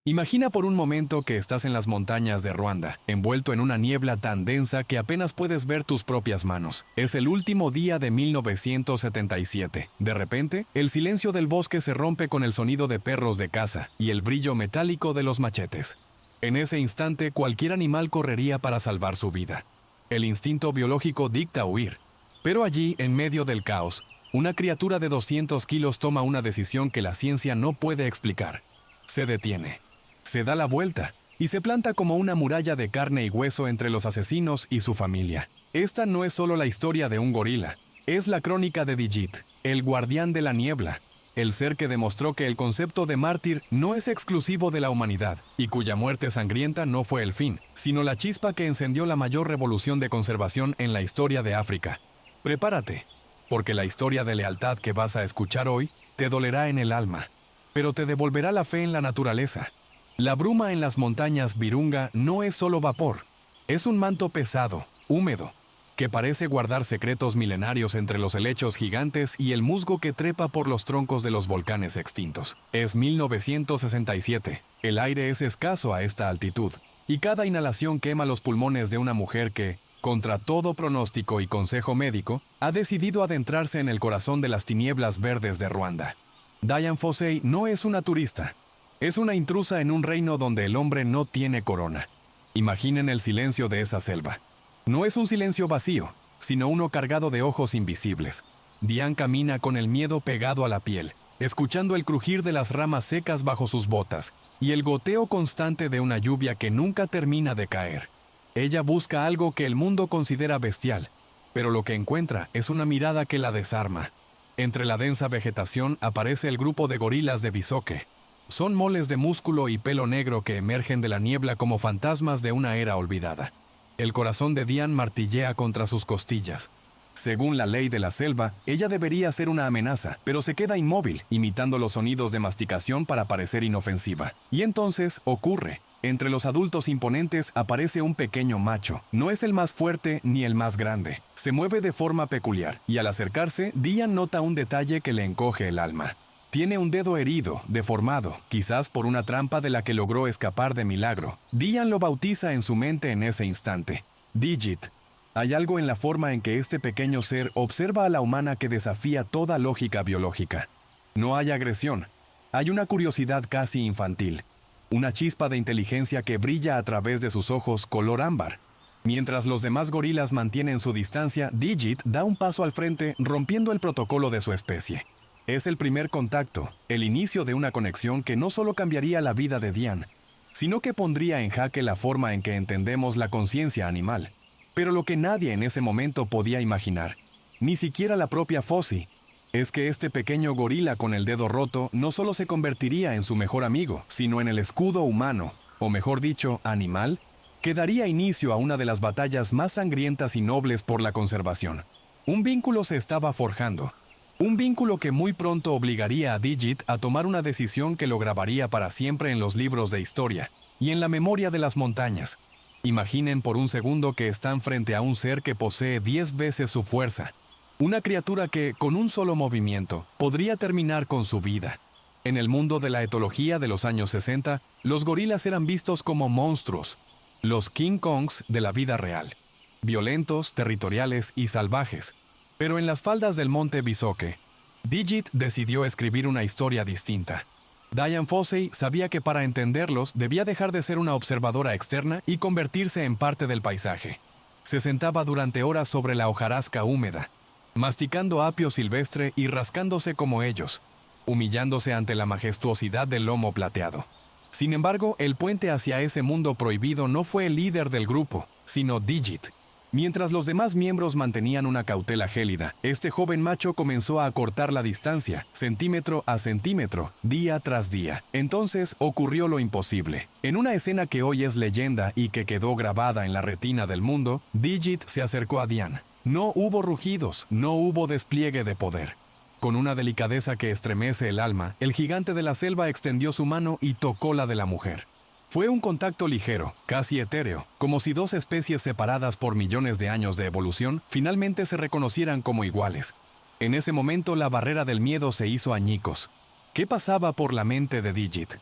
Imagina por un momento que estás en las montañas de Ruanda, envuelto en una niebla tan densa que apenas puedes ver tus propias manos. Es el último día de 1977. De repente, el silencio del bosque se rompe con el sonido de perros de caza y el brillo metálico de los machetes. En ese instante, cualquier animal correría para salvar su vida. El instinto biológico dicta huir. Pero allí, en medio del caos, una criatura de 200 kilos toma una decisión que la ciencia no puede explicar. Se detiene. Se da la vuelta y se planta como una muralla de carne y hueso entre los asesinos y su familia. Esta no es solo la historia de un gorila, es la crónica de Digit, el guardián de la niebla, el ser que demostró que el concepto de mártir no es exclusivo de la humanidad y cuya muerte sangrienta no fue el fin, sino la chispa que encendió la mayor revolución de conservación en la historia de África. Prepárate, porque la historia de lealtad que vas a escuchar hoy te dolerá en el alma, pero te devolverá la fe en la naturaleza. La bruma en las montañas Virunga no es solo vapor, es un manto pesado, húmedo, que parece guardar secretos milenarios entre los helechos gigantes y el musgo que trepa por los troncos de los volcanes extintos. Es 1967, el aire es escaso a esta altitud, y cada inhalación quema los pulmones de una mujer que, contra todo pronóstico y consejo médico, ha decidido adentrarse en el corazón de las tinieblas verdes de Ruanda. Dian Fossey no es una turista. Es una intrusa en un reino donde el hombre no tiene corona. Imaginen el silencio de esa selva. No es un silencio vacío, sino uno cargado de ojos invisibles. Dian camina con el miedo pegado a la piel, escuchando el crujir de las ramas secas bajo sus botas y el goteo constante de una lluvia que nunca termina de caer. Ella busca algo que el mundo considera bestial, pero lo que encuentra es una mirada que la desarma. Entre la densa vegetación aparece el grupo de gorilas de Bisoke. Son moles de músculo y pelo negro que emergen de la niebla como fantasmas de una era olvidada. El corazón de Dian martillea contra sus costillas. Según la ley de la selva, ella debería ser una amenaza, pero se queda inmóvil, imitando los sonidos de masticación para parecer inofensiva. Y entonces ocurre. Entre los adultos imponentes aparece un pequeño macho. No es el más fuerte ni el más grande. Se mueve de forma peculiar, y al acercarse, Dian nota un detalle que le encoge el alma. Tiene un dedo herido, deformado, quizás por una trampa de la que logró escapar de milagro. Dian lo bautiza en su mente en ese instante. Digit. Hay algo en la forma en que este pequeño ser observa a la humana que desafía toda lógica biológica. No hay agresión. Hay una curiosidad casi infantil. Una chispa de inteligencia que brilla a través de sus ojos color ámbar. Mientras los demás gorilas mantienen su distancia, Digit da un paso al frente rompiendo el protocolo de su especie. Es el primer contacto, el inicio de una conexión que no solo cambiaría la vida de Dian, sino que pondría en jaque la forma en que entendemos la conciencia animal. Pero lo que nadie en ese momento podía imaginar, ni siquiera la propia Fossey, es que este pequeño gorila con el dedo roto no solo se convertiría en su mejor amigo, sino en el escudo humano, o mejor dicho, animal, que daría inicio a una de las batallas más sangrientas y nobles por la conservación. Un vínculo se estaba forjando. Un vínculo que muy pronto obligaría a Digit a tomar una decisión que lo grabaría para siempre en los libros de historia y en la memoria de las montañas. Imaginen por un segundo que están frente a un ser que posee 10 veces su fuerza. Una criatura que, con un solo movimiento, podría terminar con su vida. En el mundo de la etología de los años 60, los gorilas eran vistos como monstruos, los King Kongs de la vida real, violentos, territoriales y salvajes. Pero en las faldas del monte Bisoke, Digit decidió escribir una historia distinta. Dian Fossey sabía que para entenderlos debía dejar de ser una observadora externa y convertirse en parte del paisaje. Se sentaba durante horas sobre la hojarasca húmeda, masticando apio silvestre y rascándose como ellos, humillándose ante la majestuosidad del lomo plateado. Sin embargo, el puente hacia ese mundo prohibido no fue el líder del grupo, sino Digit. Mientras los demás miembros mantenían una cautela gélida, este joven macho comenzó a acortar la distancia, centímetro a centímetro, día tras día. Entonces ocurrió lo imposible. En una escena que hoy es leyenda y que quedó grabada en la retina del mundo, Digit se acercó a Dian. No hubo rugidos, no hubo despliegue de poder. Con una delicadeza que estremece el alma, el gigante de la selva extendió su mano y tocó la de la mujer. Fue un contacto ligero, casi etéreo, como si dos especies separadas por millones de años de evolución finalmente se reconocieran como iguales. En ese momento la barrera del miedo se hizo añicos. ¿Qué pasaba por la mente de Digit?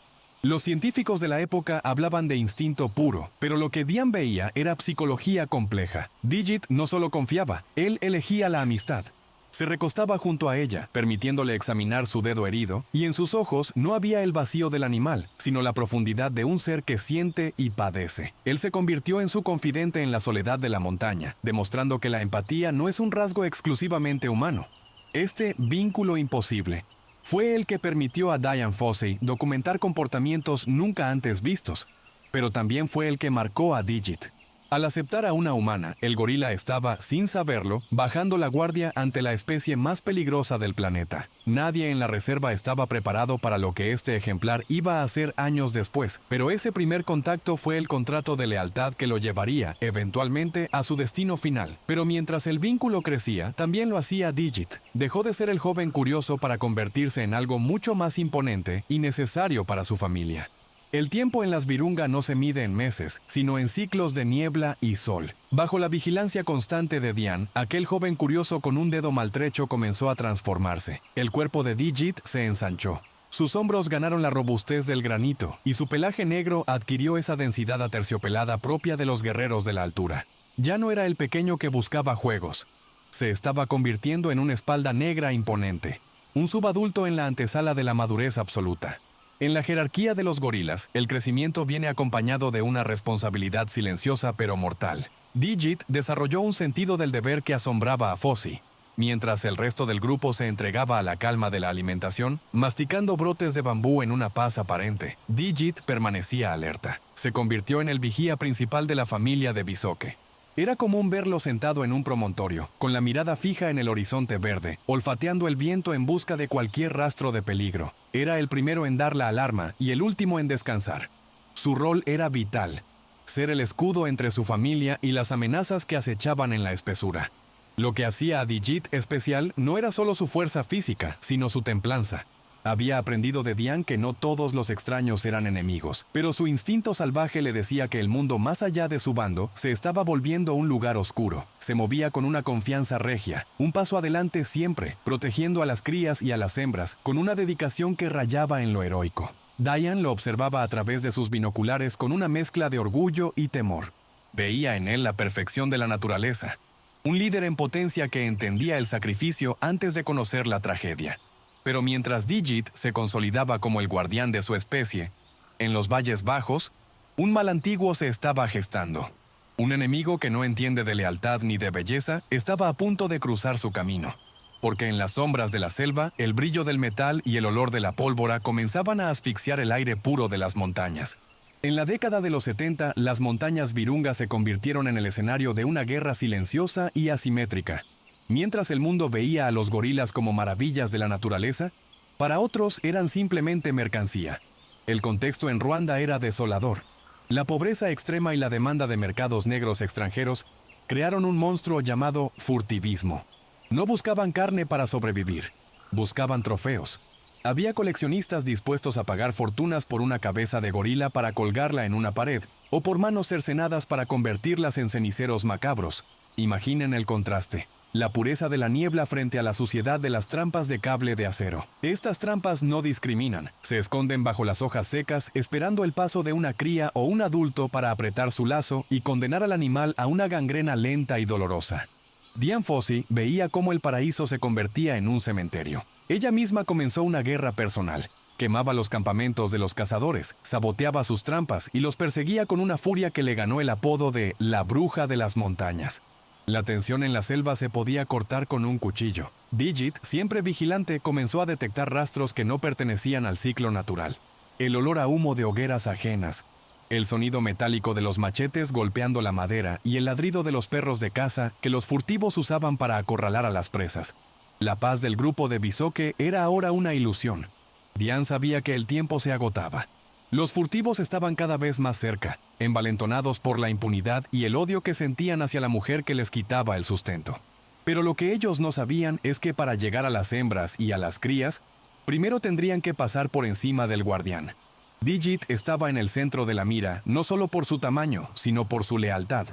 Los científicos de la época hablaban de instinto puro, pero lo que Diane veía era psicología compleja. Digit no solo confiaba, él elegía la amistad. Se recostaba junto a ella, permitiéndole examinar su dedo herido, y en sus ojos no había el vacío del animal, sino la profundidad de un ser que siente y padece. Él se convirtió en su confidente en la soledad de la montaña, demostrando que la empatía no es un rasgo exclusivamente humano. Este vínculo imposible fue el que permitió a Dian Fossey documentar comportamientos nunca antes vistos, pero también fue el que marcó a Digit. Al aceptar a una humana, el gorila estaba, sin saberlo, bajando la guardia ante la especie más peligrosa del planeta. Nadie en la reserva estaba preparado para lo que este ejemplar iba a hacer años después, pero ese primer contacto fue el contrato de lealtad que lo llevaría, eventualmente, a su destino final. Pero mientras el vínculo crecía, también lo hacía Digit. Dejó de ser el joven curioso para convertirse en algo mucho más imponente y necesario para su familia. El tiempo en las Virunga no se mide en meses, sino en ciclos de niebla y sol. Bajo la vigilancia constante de Diane, aquel joven curioso con un dedo maltrecho comenzó a transformarse. El cuerpo de Digit se ensanchó. Sus hombros ganaron la robustez del granito, y su pelaje negro adquirió esa densidad aterciopelada propia de los guerreros de la altura. Ya no era el pequeño que buscaba juegos. Se estaba convirtiendo en una espalda negra imponente. Un subadulto en la antesala de la madurez absoluta. En la jerarquía de los gorilas, el crecimiento viene acompañado de una responsabilidad silenciosa pero mortal. Digit desarrolló un sentido del deber que asombraba a Fossey. Mientras el resto del grupo se entregaba a la calma de la alimentación, masticando brotes de bambú en una paz aparente, Digit permanecía alerta. Se convirtió en el vigía principal de la familia de Bisoke. Era común verlo sentado en un promontorio, con la mirada fija en el horizonte verde, olfateando el viento en busca de cualquier rastro de peligro. Era el primero en dar la alarma y el último en descansar. Su rol era vital, ser el escudo entre su familia y las amenazas que acechaban en la espesura. Lo que hacía a Digit especial no era solo su fuerza física, sino su templanza. Había aprendido de Diane que no todos los extraños eran enemigos, pero su instinto salvaje le decía que el mundo más allá de su bando se estaba volviendo un lugar oscuro. Se movía con una confianza regia, un paso adelante siempre, protegiendo a las crías y a las hembras, con una dedicación que rayaba en lo heroico. Diane lo observaba a través de sus binoculares con una mezcla de orgullo y temor. Veía en él la perfección de la naturaleza, un líder en potencia que entendía el sacrificio antes de conocer la tragedia. Pero mientras Digit se consolidaba como el guardián de su especie, en los valles bajos, un mal antiguo se estaba gestando. Un enemigo que no entiende de lealtad ni de belleza estaba a punto de cruzar su camino, porque en las sombras de la selva, el brillo del metal y el olor de la pólvora comenzaban a asfixiar el aire puro de las montañas. En la década de los 70, las montañas Virunga se convirtieron en el escenario de una guerra silenciosa y asimétrica. Mientras el mundo veía a los gorilas como maravillas de la naturaleza, para otros eran simplemente mercancía. El contexto en Ruanda era desolador. La pobreza extrema y la demanda de mercados negros extranjeros crearon un monstruo llamado furtivismo. No buscaban carne para sobrevivir, buscaban trofeos. Había coleccionistas dispuestos a pagar fortunas por una cabeza de gorila para colgarla en una pared, o por manos cercenadas para convertirlas en ceniceros macabros. Imaginen el contraste. La pureza de la niebla frente a la suciedad de las trampas de cable de acero. Estas trampas no discriminan, se esconden bajo las hojas secas esperando el paso de una cría o un adulto para apretar su lazo y condenar al animal a una gangrena lenta y dolorosa. Diane Fossey veía cómo el paraíso se convertía en un cementerio. Ella misma comenzó una guerra personal. Quemaba los campamentos de los cazadores, saboteaba sus trampas y los perseguía con una furia que le ganó el apodo de la bruja de las montañas. La tensión en la selva se podía cortar con un cuchillo. Digit, siempre vigilante, comenzó a detectar rastros que no pertenecían al ciclo natural. El olor a humo de hogueras ajenas, el sonido metálico de los machetes golpeando la madera y el ladrido de los perros de caza que los furtivos usaban para acorralar a las presas. La paz del grupo de Bisoke era ahora una ilusión. Diane sabía que el tiempo se agotaba. Los furtivos estaban cada vez más cerca, envalentonados por la impunidad y el odio que sentían hacia la mujer que les quitaba el sustento. Pero lo que ellos no sabían es que para llegar a las hembras y a las crías, primero tendrían que pasar por encima del guardián. Digit estaba en el centro de la mira, no solo por su tamaño, sino por su lealtad.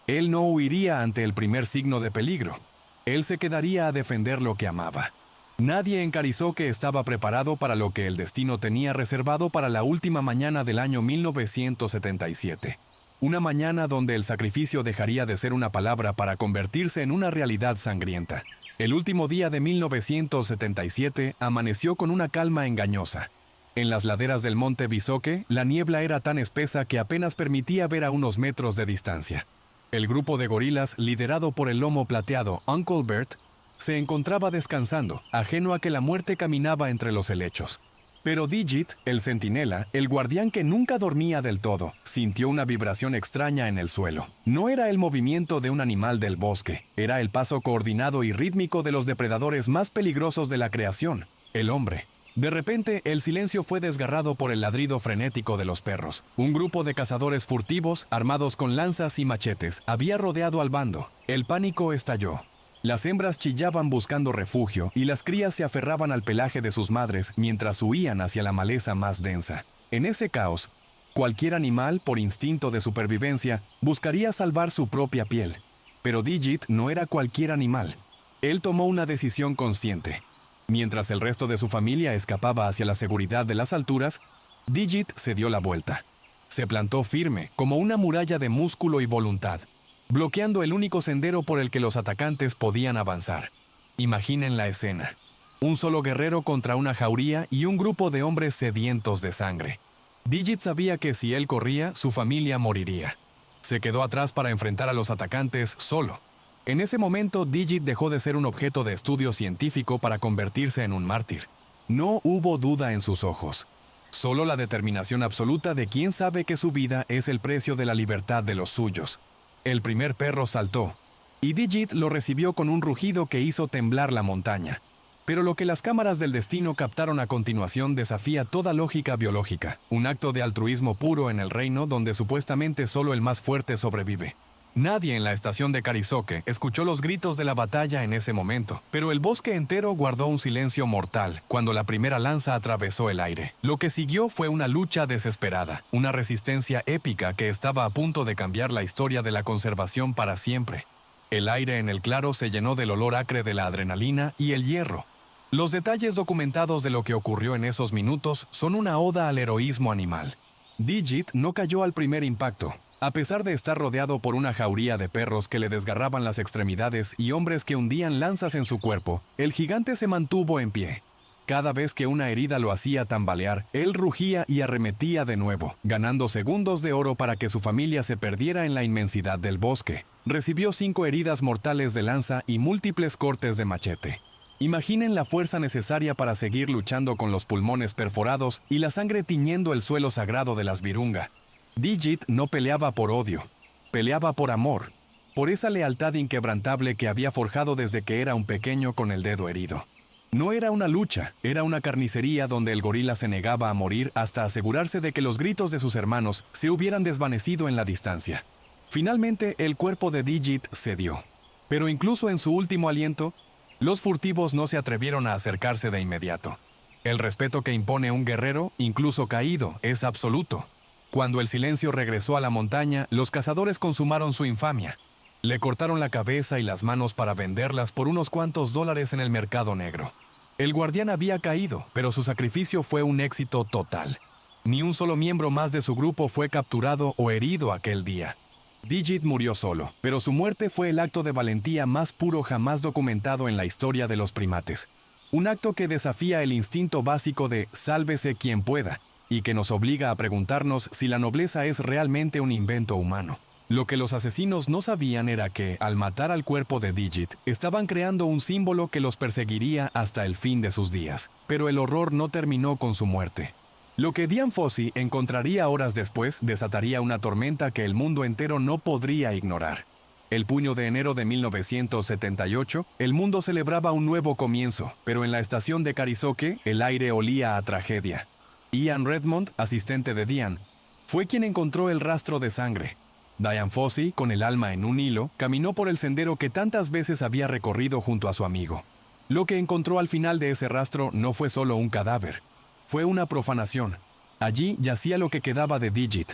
Él no huiría ante el primer signo de peligro. Él se quedaría a defender lo que amaba. Nadie en Karizoke estaba preparado para lo que el destino tenía reservado para la última mañana del año 1977. Una mañana donde el sacrificio dejaría de ser una palabra para convertirse en una realidad sangrienta. El último día de 1977 amaneció con una calma engañosa. En las laderas del monte Bisoke, la niebla era tan espesa que apenas permitía ver a unos metros de distancia. El grupo de gorilas, liderado por el lomo plateado Uncle Bert, se encontraba descansando, ajeno a que la muerte caminaba entre los helechos. Pero Digit, el centinela, el guardián que nunca dormía del todo, sintió una vibración extraña en el suelo. No era el movimiento de un animal del bosque, era el paso coordinado y rítmico de los depredadores más peligrosos de la creación, el hombre. De repente, el silencio fue desgarrado por el ladrido frenético de los perros. Un grupo de cazadores furtivos, armados con lanzas y machetes, había rodeado al bando. El pánico estalló. Las hembras chillaban buscando refugio y las crías se aferraban al pelaje de sus madres mientras huían hacia la maleza más densa. En ese caos, cualquier animal, por instinto de supervivencia, buscaría salvar su propia piel. Pero Digit no era cualquier animal. Él tomó una decisión consciente. Mientras el resto de su familia escapaba hacia la seguridad de las alturas, Digit se dio la vuelta. Se plantó firme, como una muralla de músculo y voluntad, bloqueando el único sendero por el que los atacantes podían avanzar. Imaginen la escena. Un solo guerrero contra una jauría y un grupo de hombres sedientos de sangre. Digit sabía que si él corría, su familia moriría. Se quedó atrás para enfrentar a los atacantes solo. En ese momento, Digit dejó de ser un objeto de estudio científico para convertirse en un mártir. No hubo duda en sus ojos. Solo la determinación absoluta de quien sabe que su vida es el precio de la libertad de los suyos. El primer perro saltó, y Digit lo recibió con un rugido que hizo temblar la montaña. Pero lo que las cámaras del destino captaron a continuación desafía toda lógica biológica, un acto de altruismo puro en el reino donde supuestamente solo el más fuerte sobrevive. Nadie en la estación de Karizoke escuchó los gritos de la batalla en ese momento, pero el bosque entero guardó un silencio mortal cuando la primera lanza atravesó el aire. Lo que siguió fue una lucha desesperada, una resistencia épica que estaba a punto de cambiar la historia de la conservación para siempre. El aire en el claro se llenó del olor acre de la adrenalina y el hierro. Los detalles documentados de lo que ocurrió en esos minutos son una oda al heroísmo animal. Digit no cayó al primer impacto. A pesar de estar rodeado por una jauría de perros que le desgarraban las extremidades y hombres que hundían lanzas en su cuerpo, el gigante se mantuvo en pie. Cada vez que una herida lo hacía tambalear, él rugía y arremetía de nuevo, ganando segundos de oro para que su familia se perdiera en la inmensidad del bosque. Recibió 5 heridas mortales de lanza y múltiples cortes de machete. Imaginen la fuerza necesaria para seguir luchando con los pulmones perforados y la sangre tiñendo el suelo sagrado de las Virunga. Digit no peleaba por odio, peleaba por amor, por esa lealtad inquebrantable que había forjado desde que era un pequeño con el dedo herido. No era una lucha, era una carnicería donde el gorila se negaba a morir hasta asegurarse de que los gritos de sus hermanos se hubieran desvanecido en la distancia. Finalmente, el cuerpo de Digit cedió. Pero incluso en su último aliento, los furtivos no se atrevieron a acercarse de inmediato. El respeto que impone un guerrero, incluso caído, es absoluto. Cuando el silencio regresó a la montaña, los cazadores consumaron su infamia. Le cortaron la cabeza y las manos para venderlas por unos cuantos dólares en el mercado negro. El guardián había caído, pero su sacrificio fue un éxito total. Ni un solo miembro más de su grupo fue capturado o herido aquel día. Digit murió solo, pero su muerte fue el acto de valentía más puro jamás documentado en la historia de los primates. Un acto que desafía el instinto básico de sálvese quien pueda, y que nos obliga a preguntarnos si la nobleza es realmente un invento humano. Lo que los asesinos no sabían era que, al matar al cuerpo de Digit, estaban creando un símbolo que los perseguiría hasta el fin de sus días. Pero el horror no terminó con su muerte. Lo que Dian Fossey encontraría horas después desataría una tormenta que el mundo entero no podría ignorar. El puño de enero de 1978, el mundo celebraba un nuevo comienzo, pero en la estación de Karizoke, el aire olía a tragedia. Ian Redmond, asistente de Dian, fue quien encontró el rastro de sangre. Dian Fossey, con el alma en un hilo, caminó por el sendero que tantas veces había recorrido junto a su amigo. Lo que encontró al final de ese rastro no fue solo un cadáver. Fue una profanación. Allí yacía lo que quedaba de Digit.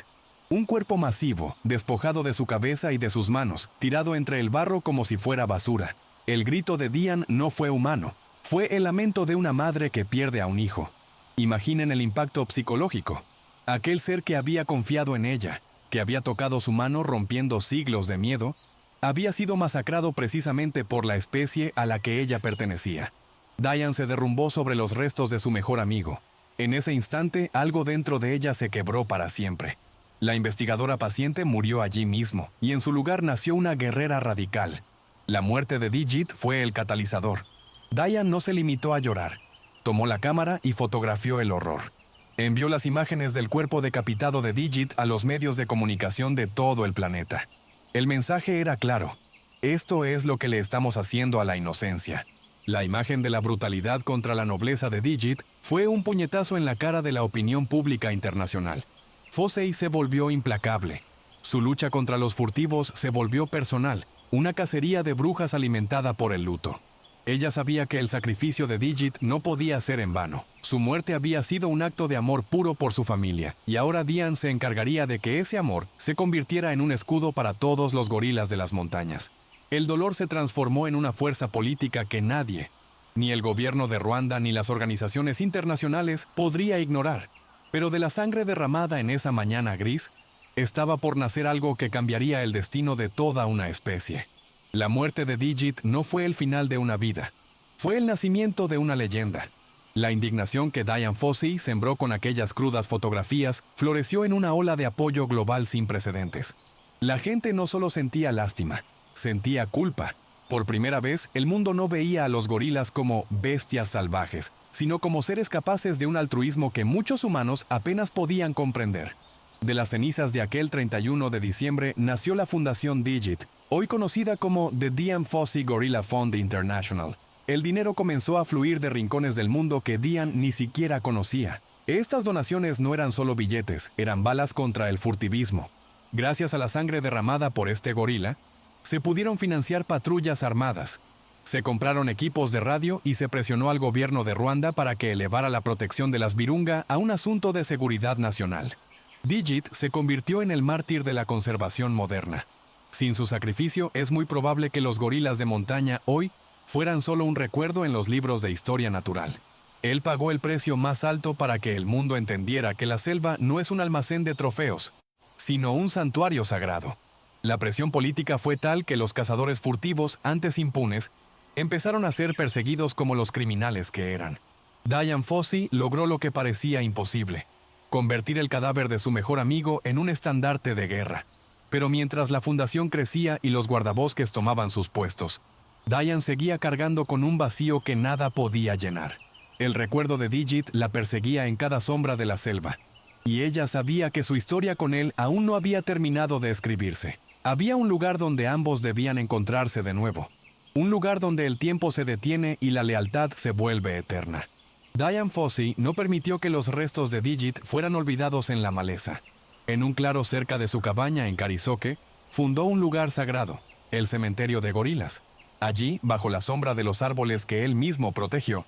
Un cuerpo masivo, despojado de su cabeza y de sus manos, tirado entre el barro como si fuera basura. El grito de Dian no fue humano. Fue el lamento de una madre que pierde a un hijo. Imaginen el impacto psicológico. Aquel ser que había confiado en ella, que había tocado su mano rompiendo siglos de miedo, había sido masacrado precisamente por la especie a la que ella pertenecía. Diane se derrumbó sobre los restos de su mejor amigo. En ese instante, algo dentro de ella se quebró para siempre. La investigadora paciente murió allí mismo, y en su lugar nació una guerrera radical. La muerte de Digit fue el catalizador. Diane no se limitó a llorar. Tomó la cámara y fotografió el horror. Envió las imágenes del cuerpo decapitado de Digit a los medios de comunicación de todo el planeta. El mensaje era claro. Esto es lo que le estamos haciendo a la inocencia. La imagen de la brutalidad contra la nobleza de Digit fue un puñetazo en la cara de la opinión pública internacional. Fossey se volvió implacable. Su lucha contra los furtivos se volvió personal, una cacería de brujas alimentada por el luto. Ella sabía que el sacrificio de Digit no podía ser en vano. Su muerte había sido un acto de amor puro por su familia, y ahora Diane se encargaría de que ese amor se convirtiera en un escudo para todos los gorilas de las montañas. El dolor se transformó en una fuerza política que nadie, ni el gobierno de Ruanda ni las organizaciones internacionales, podría ignorar. Pero de la sangre derramada en esa mañana gris, estaba por nacer algo que cambiaría el destino de toda una especie. La muerte de Digit no fue el final de una vida, fue el nacimiento de una leyenda. La indignación que Diane Fossey sembró con aquellas crudas fotografías floreció en una ola de apoyo global sin precedentes. La gente no solo sentía lástima, sentía culpa. Por primera vez, el mundo no veía a los gorilas como bestias salvajes, sino como seres capaces de un altruismo que muchos humanos apenas podían comprender. De las cenizas de aquel 31 de diciembre nació la Fundación Digit, hoy conocida como The Diane Fossey Gorilla Fund International. El dinero comenzó a fluir de rincones del mundo que Diane ni siquiera conocía. Estas donaciones no eran solo billetes, eran balas contra el furtivismo. Gracias a la sangre derramada por este gorila, se pudieron financiar patrullas armadas. Se compraron equipos de radio y se presionó al gobierno de Ruanda para que elevara la protección de las Virunga a un asunto de seguridad nacional. Digit se convirtió en el mártir de la conservación moderna. Sin su sacrificio, es muy probable que los gorilas de montaña hoy fueran solo un recuerdo en los libros de historia natural. Él pagó el precio más alto para que el mundo entendiera que la selva no es un almacén de trofeos, sino un santuario sagrado. La presión política fue tal que los cazadores furtivos, antes impunes, empezaron a ser perseguidos como los criminales que eran. Diane Fossey logró lo que parecía imposible: convertir el cadáver de su mejor amigo en un estandarte de guerra. Pero mientras la fundación crecía y los guardabosques tomaban sus puestos, Diane seguía cargando con un vacío que nada podía llenar. El recuerdo de Digit la perseguía en cada sombra de la selva, y ella sabía que su historia con él aún no había terminado de escribirse. Había un lugar donde ambos debían encontrarse de nuevo, un lugar donde el tiempo se detiene y la lealtad se vuelve eterna. Diane Fossey no permitió que los restos de Digit fueran olvidados en la maleza. En un claro cerca de su cabaña en Carizoque, fundó un lugar sagrado, el cementerio de gorilas. Allí, bajo la sombra de los árboles que él mismo protegió,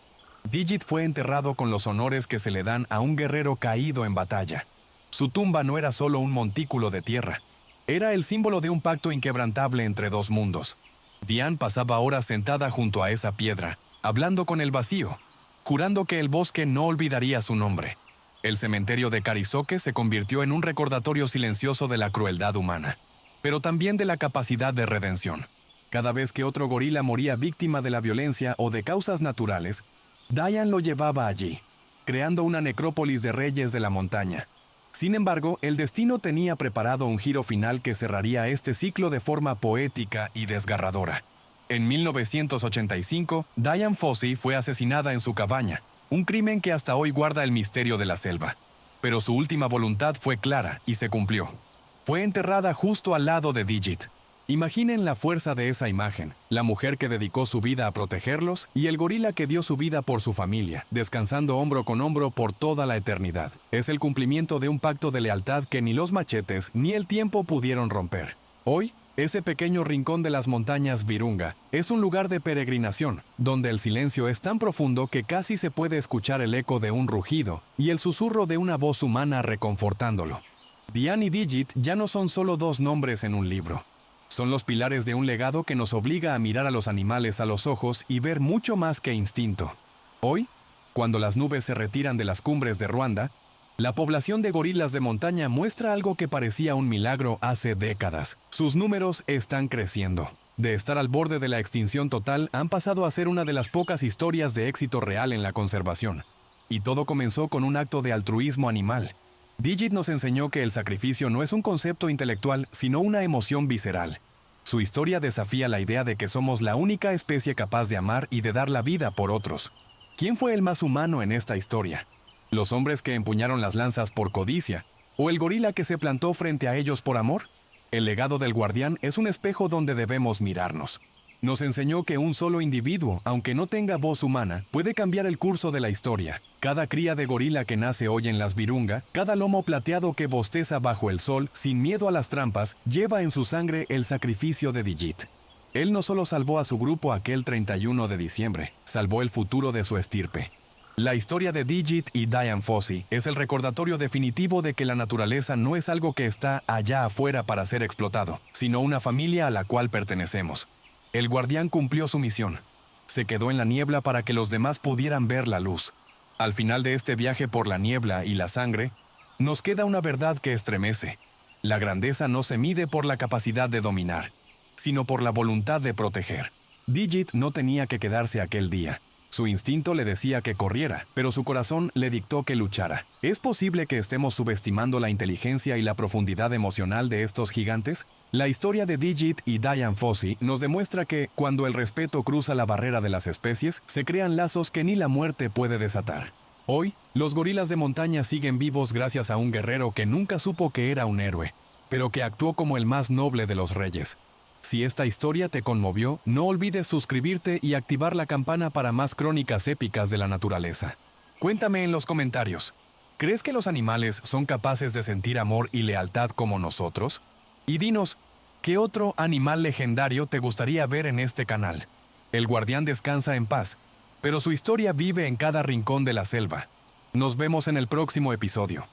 Digit fue enterrado con los honores que se le dan a un guerrero caído en batalla. Su tumba no era solo un montículo de tierra, era el símbolo de un pacto inquebrantable entre dos mundos. Diane pasaba horas sentada junto a esa piedra, hablando con el vacío, jurando que el bosque no olvidaría su nombre. El cementerio de Carizoque se convirtió en un recordatorio silencioso de la crueldad humana, pero también de la capacidad de redención. Cada vez que otro gorila moría víctima de la violencia o de causas naturales, Diane lo llevaba allí, creando una necrópolis de reyes de la montaña. Sin embargo, el destino tenía preparado un giro final que cerraría este ciclo de forma poética y desgarradora. En 1985, Diane Fossey fue asesinada en su cabaña, un crimen que hasta hoy guarda el misterio de la selva. Pero su última voluntad fue clara y se cumplió. Fue enterrada justo al lado de Digit. Imaginen la fuerza de esa imagen, la mujer que dedicó su vida a protegerlos y el gorila que dio su vida por su familia, descansando hombro con hombro por toda la eternidad. Es el cumplimiento de un pacto de lealtad que ni los machetes ni el tiempo pudieron romper. Hoy, ese pequeño rincón de las montañas Virunga es un lugar de peregrinación, donde el silencio es tan profundo que casi se puede escuchar el eco de un rugido y el susurro de una voz humana reconfortándolo. Diane y Digit ya no son solo dos nombres en un libro. Son los pilares de un legado que nos obliga a mirar a los animales a los ojos y ver mucho más que instinto. Hoy, cuando las nubes se retiran de las cumbres de Ruanda, la población de gorilas de montaña muestra algo que parecía un milagro hace décadas. Sus números están creciendo. De estar al borde de la extinción total, han pasado a ser una de las pocas historias de éxito real en la conservación. Y todo comenzó con un acto de altruismo animal. Digit nos enseñó que el sacrificio no es un concepto intelectual, sino una emoción visceral. Su historia desafía la idea de que somos la única especie capaz de amar y de dar la vida por otros. ¿Quién fue el más humano en esta historia? ¿Los hombres que empuñaron las lanzas por codicia? ¿O el gorila que se plantó frente a ellos por amor? El legado del guardián es un espejo donde debemos mirarnos. Nos enseñó que un solo individuo, aunque no tenga voz humana, puede cambiar el curso de la historia. Cada cría de gorila que nace hoy en las Virunga, cada lomo plateado que bosteza bajo el sol, sin miedo a las trampas, lleva en su sangre el sacrificio de Digit. Él no solo salvó a su grupo aquel 31 de diciembre, salvó el futuro de su estirpe. La historia de Digit y Dian Fossey es el recordatorio definitivo de que la naturaleza no es algo que está allá afuera para ser explotado, sino una familia a la cual pertenecemos. El guardián cumplió su misión. Se quedó en la niebla para que los demás pudieran ver la luz. Al final de este viaje por la niebla y la sangre, nos queda una verdad que estremece. La grandeza no se mide por la capacidad de dominar, sino por la voluntad de proteger. Digit no tenía que quedarse aquel día. Su instinto le decía que corriera, pero su corazón le dictó que luchara. ¿Es posible que estemos subestimando la inteligencia y la profundidad emocional de estos gigantes? La historia de Digit y Dian Fossey nos demuestra que, cuando el respeto cruza la barrera de las especies, se crean lazos que ni la muerte puede desatar. Hoy, los gorilas de montaña siguen vivos gracias a un guerrero que nunca supo que era un héroe, pero que actuó como el más noble de los reyes. Si esta historia te conmovió, no olvides suscribirte y activar la campana para más crónicas épicas de la naturaleza. Cuéntame en los comentarios, ¿crees que los animales son capaces de sentir amor y lealtad como nosotros? Y dinos, ¿qué otro animal legendario te gustaría ver en este canal? El guardián descansa en paz, pero su historia vive en cada rincón de la selva. Nos vemos en el próximo episodio.